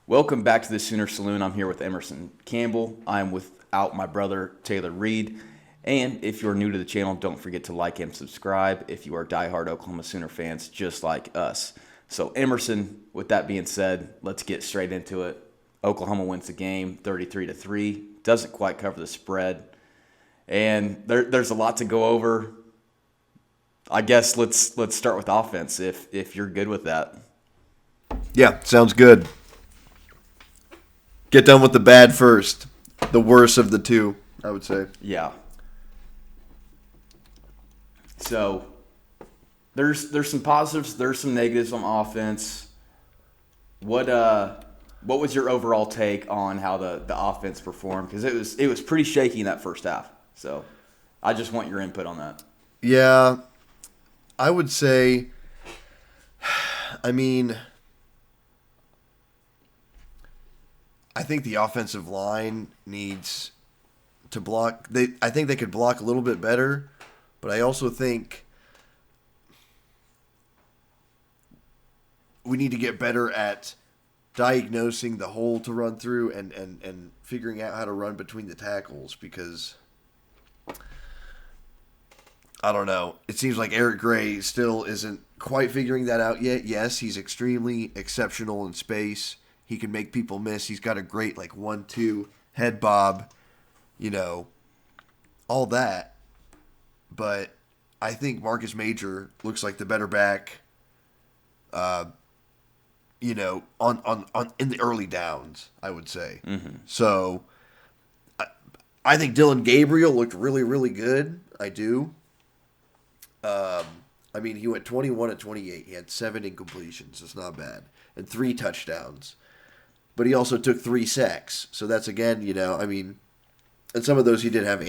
Welcome back to the Sooner Saloon. I'm here with Emerson Campbell. I'm without my brother, Taylor Reed. And if you're new to the channel, don't forget to like and subscribe if you are diehard Oklahoma Sooner fans just like us. So, Emerson, with that being said, let's get straight into it. Oklahoma wins the game 33-3. Doesn't quite cover the spread. And there's a lot to go over. I guess let's start with offense if you're good with that. Yeah, sounds good. Get done with the bad first. The worst of the two, I would say. Yeah. So there's some positives, there's some negatives on offense. What was your overall take on how the offense performed? Because it was pretty shaky in that first half. So I just want your input on that. Yeah, I would say, I think the offensive line needs to block. I think they could block a little bit better, but I also think we need to get better at diagnosing the hole to run through and figuring out how to run between the tackles because, I don't know, it seems like Eric Gray still isn't quite figuring that out yet. Yes, he's extremely exceptional in space. He can make people miss. He's got a great 1-2 head bob, all that. But I think Marcus Major looks like the better back, on in the early downs, I would say. Mm-hmm. So I think Dylan Gabriel looked really, really good. I do. He went 21 of 28. He had 7 incompletions. It's not bad. And 3 touchdowns. But he also took 3 sacks. So that's, again, and some of those he did have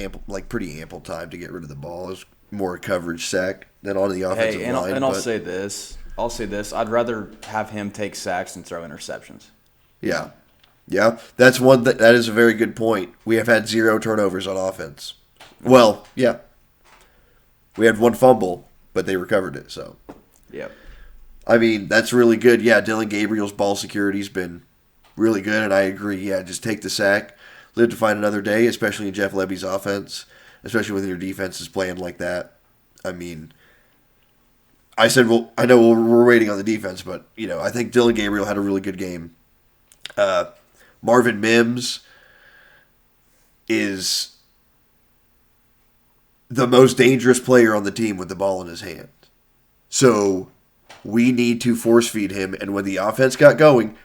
pretty ample time to get rid of the ball. It was more a coverage sack than on the offensive line. And I'll say this. I'd rather have him take sacks than throw interceptions. Yeah. Yeah. That is a very good point. We have had 0 turnovers on offense. Well, yeah. We had 1 fumble, but they recovered it, so. Yep. That's really good. Yeah, Dylan Gabriel's ball security's been really good, and I agree. Yeah, just take the sack, live to fight another day, especially in Jeff Lebby's offense, especially when your defense is playing like that. I said, well, I know we're waiting on the defense, but, I think Dylan Gabriel had a really good game. Marvin Mims is the most dangerous player on the team with the ball in his hand. So we need to force feed him, and when the offense got going,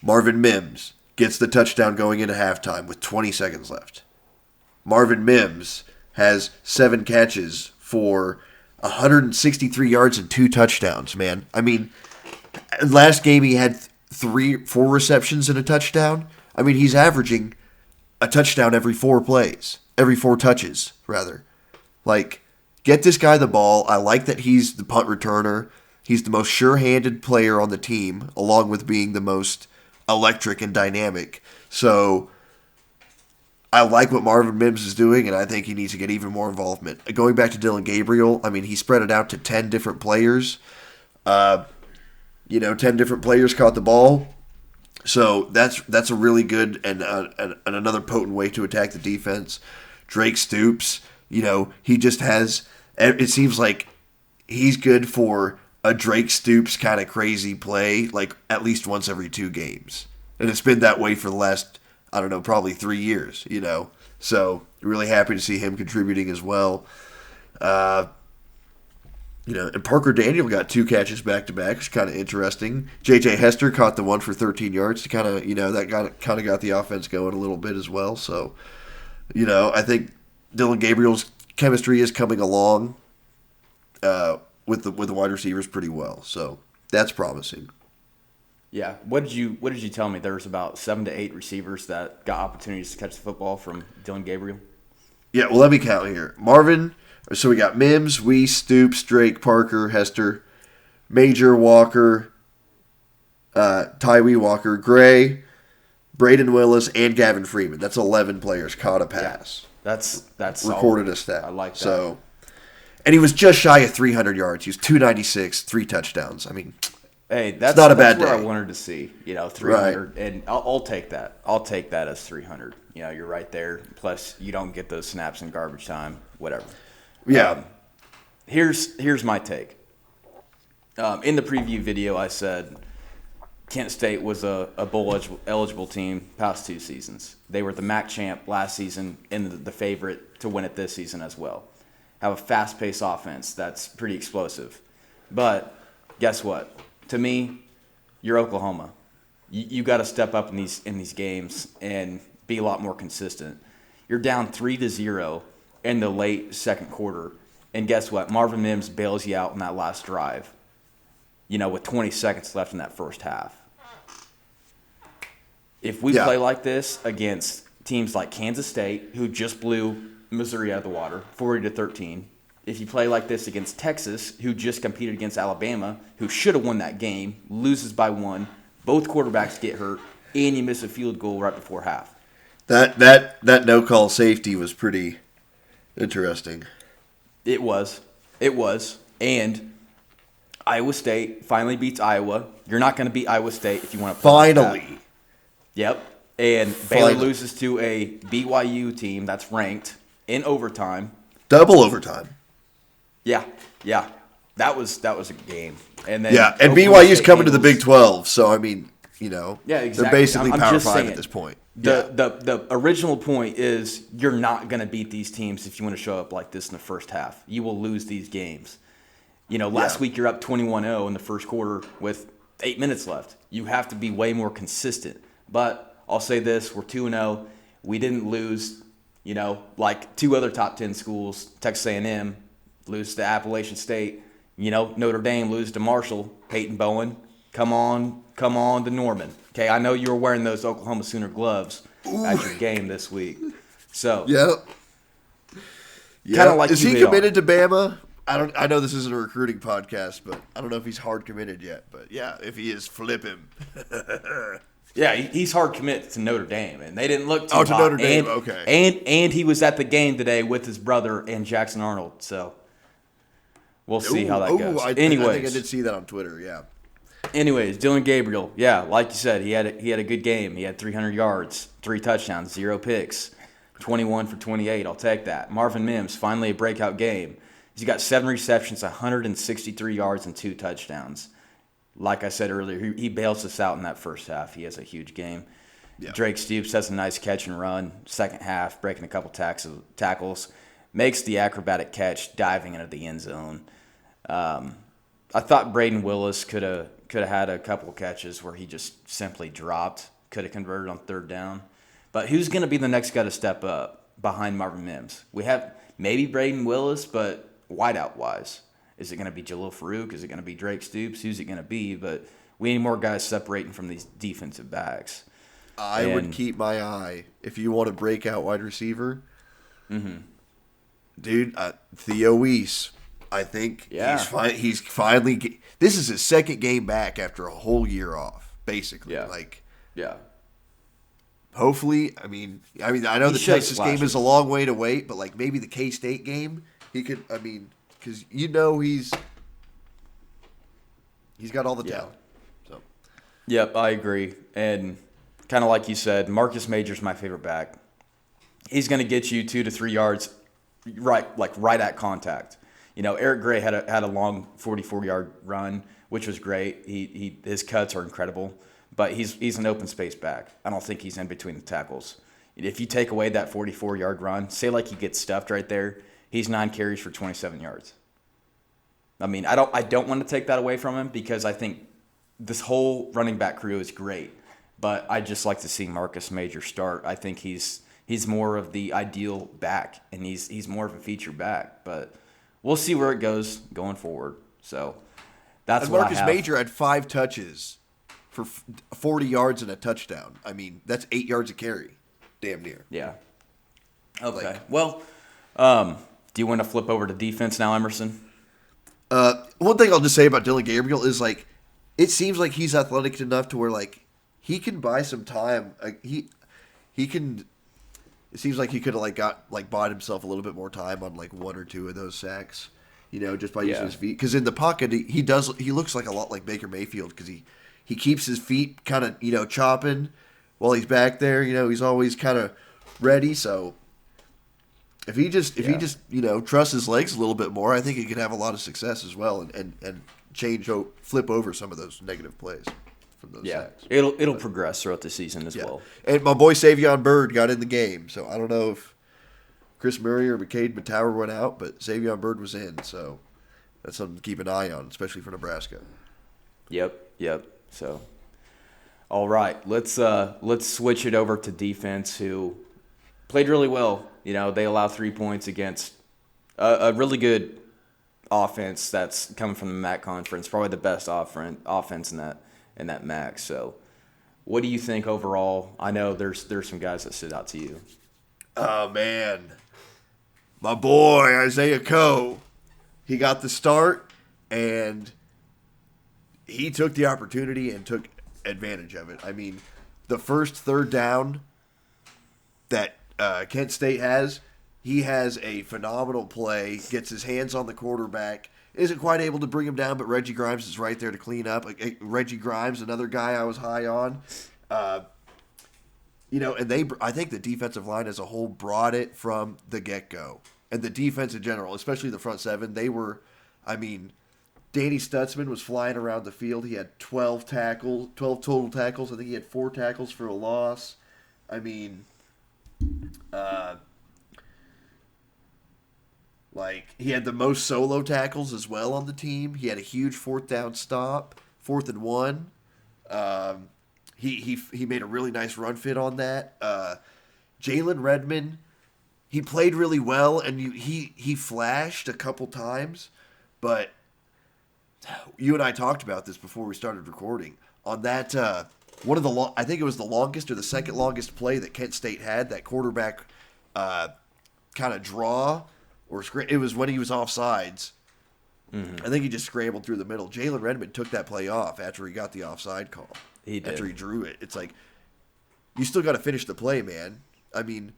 Marvin Mims gets the touchdown going into halftime with 20 seconds left. Marvin Mims has 7 catches for 163 yards and 2 touchdowns, man. Last game he had 4 receptions and a touchdown. He's averaging a touchdown every 4 touches, rather. Get this guy the ball. I like that he's the punt returner. He's the most sure-handed player on the team, along with being the most electric and dynamic. So I like what Marvin Mims is doing, and I think he needs to get even more involvement. Going back to Dylan Gabriel, he spread it out to 10 different players. 10 different players caught the ball. So that's a really good and another potent way to attack the defense. Drake Stoops, he just has, it seems like he's good for a Drake Stoops kind of crazy play, at least once every 2 games. And it's been that way for the last, probably 3 years, So, really happy to see him contributing as well. And Parker Daniel got 2 catches back-to-back, which is kind of interesting. J.J. Hester caught the one for 13 yards to kind of, that got the offense going a little bit as well. So, I think Dylan Gabriel's chemistry is coming along with the wide receivers pretty well. So that's promising. Yeah. What did you tell me? There was about 7 to 8 receivers that got opportunities to catch the football from Dylan Gabriel? Yeah, well, let me count here. Marvin, so we got Mims, Weiss, Stoops, Drake, Parker, Hester, Major, Walker, Tyree Walker, Gray, Braden Willis, and Gavin Freeman. That's 11 players caught a pass. Yeah, that's recorded solid. a stat. I like that. So, and he was just shy of 300 yards. He was 296, 3 touchdowns. Hey, It's not a bad where I day. wanted to see. 300, and I'll take that. I'll take that as 300. You're right there. Plus, you don't get those snaps in garbage time. Whatever. Yeah. Here's my take. In the preview video, I said Kent State was a bowl eligible team past 2 seasons. They were the MAC champ last season and the favorite to win it this season as well. Have a fast-paced offense that's pretty explosive. But guess what? To me, you're Oklahoma. You got to step up in these games and be a lot more consistent. You're down 3-0 in the late second quarter, and guess what? Marvin Mims bails you out in that last drive. With 20 seconds left in that first half. If we play like this against teams like Kansas State, who just blew Missouri out of the water, 40-13. If you play like this against Texas, who just competed against Alabama, who should have won that game, loses by 1, both quarterbacks get hurt, and you miss a field goal right before half. That no-call safety was pretty interesting. It was. And Iowa State finally beats Iowa. You're not going to beat Iowa State if you want to play like that. Yep. And Baylor loses to a BYU team that's ranked in overtime. Double overtime. Yeah. That was a game. And then and BYU's coming to the Big 12, so I mean, exactly. They're basically I'm Power just 5 saying, at this point. The original point is you're not going to beat these teams if you want to show up like this in the first half. You will lose these games. Last week you're up 21-0 in the first quarter with 8 minutes left. You have to be way more consistent. But I'll say this, we're 2-0. We didn't lose, like 2 other top 10 schools, Texas A&M, lose to Appalachian State, Notre Dame lose to Marshall, Peyton Bowen, come on to Norman. Okay, I know you were wearing those Oklahoma Sooner gloves at your game this week. So, kind of like is he committed to Bama? I know this isn't a recruiting podcast, but I don't know if he's hard committed yet. But yeah, if he is, flip him. Yeah, he's hard committed to Notre Dame, and they didn't look too hot. To Notre Dame, okay. And he was at the game today with his brother and Jackson Arnold, so we'll see how that goes. I think I did see that on Twitter, yeah. Anyways, Dylan Gabriel, like you said, he had a good game. He had 300 yards, 3 touchdowns, 0 picks, 21 for 28. I'll take that. Marvin Mims, finally a breakout game. He's got 7 receptions, 163 yards, and 2 touchdowns. Like I said earlier, he bails us out in that first half. He has a huge game. Yeah. Drake Stoops has a nice catch and run. Second half, breaking a couple tackles. Makes the acrobatic catch, diving into the end zone. I thought Braden Willis could have had a couple of catches where he just simply dropped. Could have converted on 3rd down. But who's going to be the next guy to step up behind Marvin Mims? We have maybe Braden Willis, but wideout-wise. Is it going to be Jalil Farouk? Is it going to be Drake Stoops? Who's it going to be? But we need more guys separating from these defensive backs. I would keep my eye. If you want a breakout wide receiver, dude, Theo Weiss. I think he's finally. This is his 2nd game back after a whole year off, basically. Hopefully, I mean, I know the Texas game is a long way to wait, but like maybe the K-State game, he could. I mean, because he's got all the talent. So. Yep, I agree, and kind of like you said, Marcus Major's my favorite back. He's going to get you 2 to 3 yards, right at contact. Eric Gray had a long 44-yard run, which was great. His cuts are incredible, but he's an open space back. I don't think he's in between the tackles. If you take away that 44-yard run, say like he gets stuffed right there, he's 9 carries for 27 yards. I mean, I don't want to take that away from him because I think this whole running back crew is great, but I just like to see Marcus Major start. I think he's more of the ideal back, and he's more of a feature back, but we'll see where it goes going forward. So that's what Marcus Major had 5 touches for 40 yards and a touchdown. I mean, that's 8 yards a carry, damn near. Yeah. Okay. Well, do you want to flip over to defense now, Emerson? One thing I'll just say about Dylan Gabriel is like, it seems like he's athletic enough to where like he can buy some time. He can. It seems like he could have bought himself a little bit more time on like 1 or 2 of those sacks. just by using his feet. Because in the pocket, he looks like a lot like Baker Mayfield because he keeps his feet kind of, chopping while he's back there. He's always kind of ready. So if he just trusts his legs a little bit more, I think he could have a lot of success as well and flip over some of those negative plays from those sacks. It'll progress throughout the season as well. And my boy Savion Byrd got in the game, so I don't know if Chris Murray or McCade Matower went out, but Savion Byrd was in, so that's something to keep an eye on, especially for Nebraska. Yep. So, all right, let's switch it over to defense, who played really well. They allowed 3 points against a really good offense that's coming from the MAC conference, probably the best offense in that MAC. So, what do you think overall? I know there's some guys that stood out to you. Oh man, my boy Isaiah Coe, he got the start and he took the opportunity and took advantage of it. I mean, the first third down that Kent State has, he has a phenomenal play, gets his hands on the quarterback, isn't quite able to bring him down, but Reggie Grimes is right there to clean up. Reggie Grimes, another guy I was high on. And I think the defensive line as a whole brought it from the get-go. And the defense in general, especially the front seven, Danny Stutzman was flying around the field. He had 12 total tackles. I think he had 4 tackles for a loss. He had the most solo tackles as well on the team. He had a huge 4th down stop, 4th and 1. He made a really nice run fit on that. Jalen Redmond, he played really well, and he flashed a couple times, but you and I talked about this before we started recording. On that, I think it was the longest or the second longest play that Kent State had, that quarterback kind of draw, it was when he was offsides. Mm-hmm. I think he just scrambled through the middle. Jalen Redmond took that play off after he got the offside call. He did. After he drew it. It's like, you still got to finish the play, man. You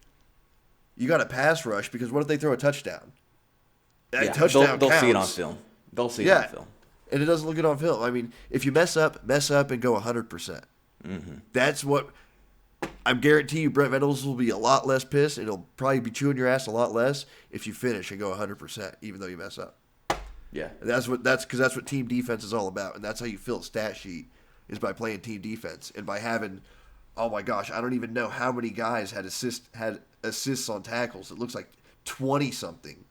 got to pass rush, because what if they throw a touchdown? Yeah, touchdown they'll counts. see it on film. They'll see it on film. And it doesn't look good on film. If you mess up and go 100%. Mm-hmm. That's what I guarantee you. Brent Venables will be a lot less pissed, and he'll probably be chewing your ass a lot less if you finish and go 100%, even though you mess up. Yeah, and that's what team defense is all about, and that's how you fill a stat sheet, is by playing team defense and by having, oh my gosh, I don't even know how many guys had assists on tackles. It looks like 20 something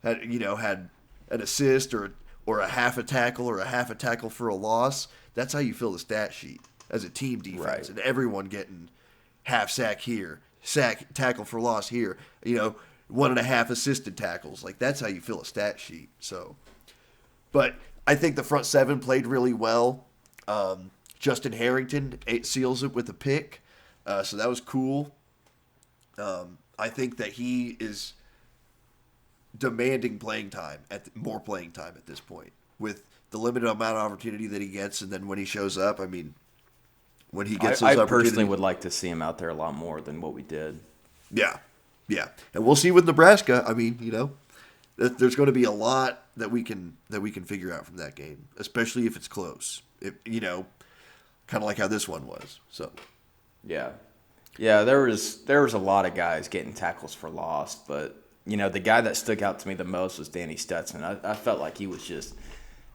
had an assist or a half a tackle for a loss. That's how you fill the stat sheet as a team defense, right. And everyone getting half sack here, tackle for loss here, 1.5 assisted tackles. That's how you fill a stat sheet. So, but I think the front seven played really well. Justin Harrington seals it with a pick, so that was cool. I think that he is demanding more playing time at this point, with the limited amount of opportunity that he gets, and then when he shows up, when he gets those opportunities. I personally would like to see him out there a lot more than what we did. Yeah, and we'll see with Nebraska. There's going to be a lot that we can figure out from that game, especially if it's close. Kind of like how this one was. So, yeah, there was a lot of guys getting tackles for loss, but the guy that stuck out to me the most was Danny Stutzman. I felt like he was just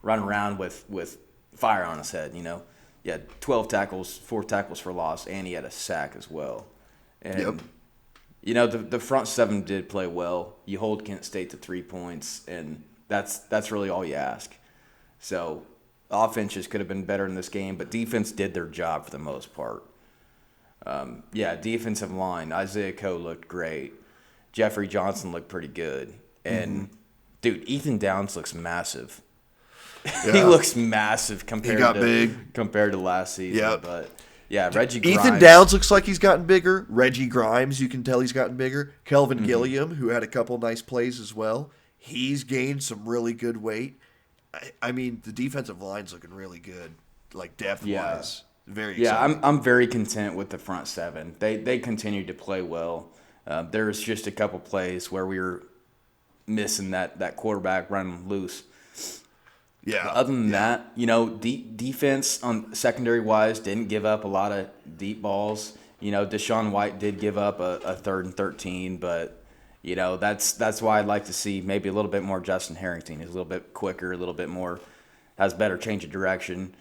running around with fire on his head. He had 12 tackles, 4 tackles for loss, and he had a sack as well. And the front seven did play well. You hold Kent State to 3 points, and that's really all you ask. So offense just could have been better in this game, but defense did their job for the most part. Defensive line, Isaiah Coe looked great. Jeffrey Johnson looked pretty good. And, dude, Ethan Downs looks massive. Yeah. He looks massive compared to last season. Yep. But, Reggie Grimes. Ethan Downs looks like he's gotten bigger. Reggie Grimes, you can tell he's gotten bigger. Kelvin Gilliam, who had a couple nice plays as well, he's gained some really good weight. The defensive line's looking really good, depth-wise. Very exciting. I'm very content with the front seven. They continue to play well. There was just a couple plays where we were missing that quarterback running loose. Yeah. But other than that, defense on secondary wise didn't give up a lot of deep balls. Deshaun White did give up a 3rd and 13, but that's why I'd like to see maybe a little bit more Justin Harrington. He's a little bit quicker, a little bit more, has better change of direction.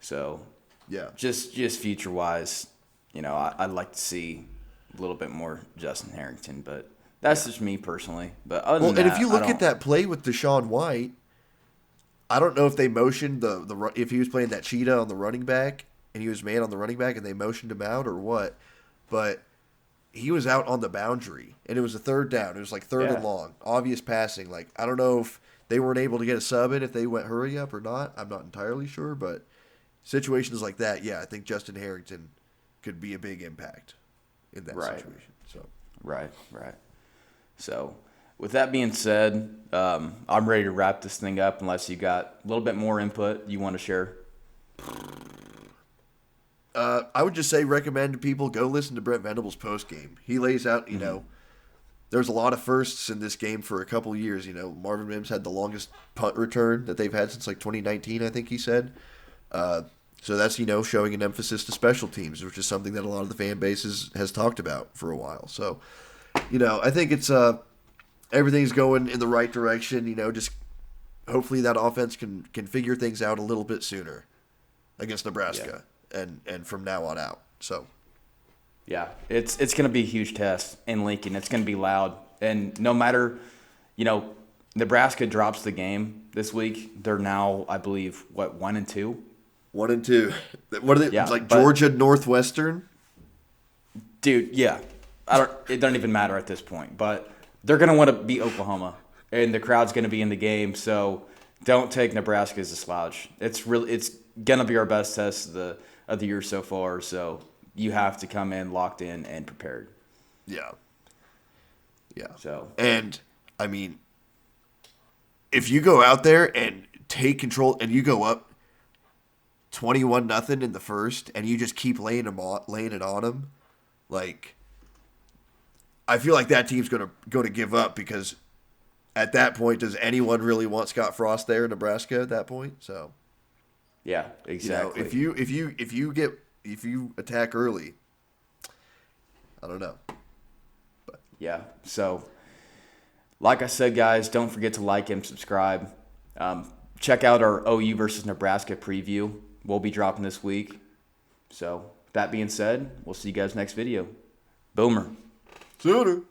So Yeah. just future wise, I'd like to see a little bit more Justin Harrington, but that's just me personally. But other than And that, if you look at that play with Deshaun White, I don't know if they motioned if he was playing that cheetah on the running back and he was man on the running back and they motioned him out or what, but he was out on the boundary and it was a 3rd down. It was like 3rd and long, obvious passing. Like, I don't know if they weren't able to get a sub in if they went hurry up or not. I'm not entirely sure, but situations like that, yeah, I think Justin Harrington could be a big impact in that situation. So Right. So, with that being said, I'm ready to wrap this thing up unless you got a little bit more input you want to share. I would just say recommend to people go listen to Brent Venables post game. He lays out, there's a lot of firsts in this game for a couple years. Marvin Mims had the longest punt return that they've had since like 2019, I think he said. So that's, showing an emphasis to special teams, which is something that a lot of the fan base has talked about for a while. So, I think it's everything's going in the right direction. Just hopefully that offense can figure things out a little bit sooner against Nebraska and from now on out. So, yeah, it's going to be a huge test in Lincoln. It's going to be loud, and no matter, Nebraska drops the game this week. They're now, I believe, 1-2. 1-2. What are they? Yeah, Georgia Northwestern? Dude, yeah. It doesn't even matter at this point. But they're gonna want to beat Oklahoma, and the crowd's gonna be in the game. So don't take Nebraska as a slouch. It's gonna be our best test of the year so far. So you have to come in locked in and prepared. Yeah. So, and I mean, if you go out there and take control and you go up 21-0 in the first, and you just keep laying it on them, like, I feel like that team's going to give up, because at that point, does anyone really want Scott Frost there in Nebraska at that point? So, yeah, exactly. If you attack early, I don't know. But yeah, so like I said, guys, don't forget to like and subscribe. Check out our OU versus Nebraska preview. We'll be dropping this week. So, that being said, we'll see you guys next video. Boomer. Sooner.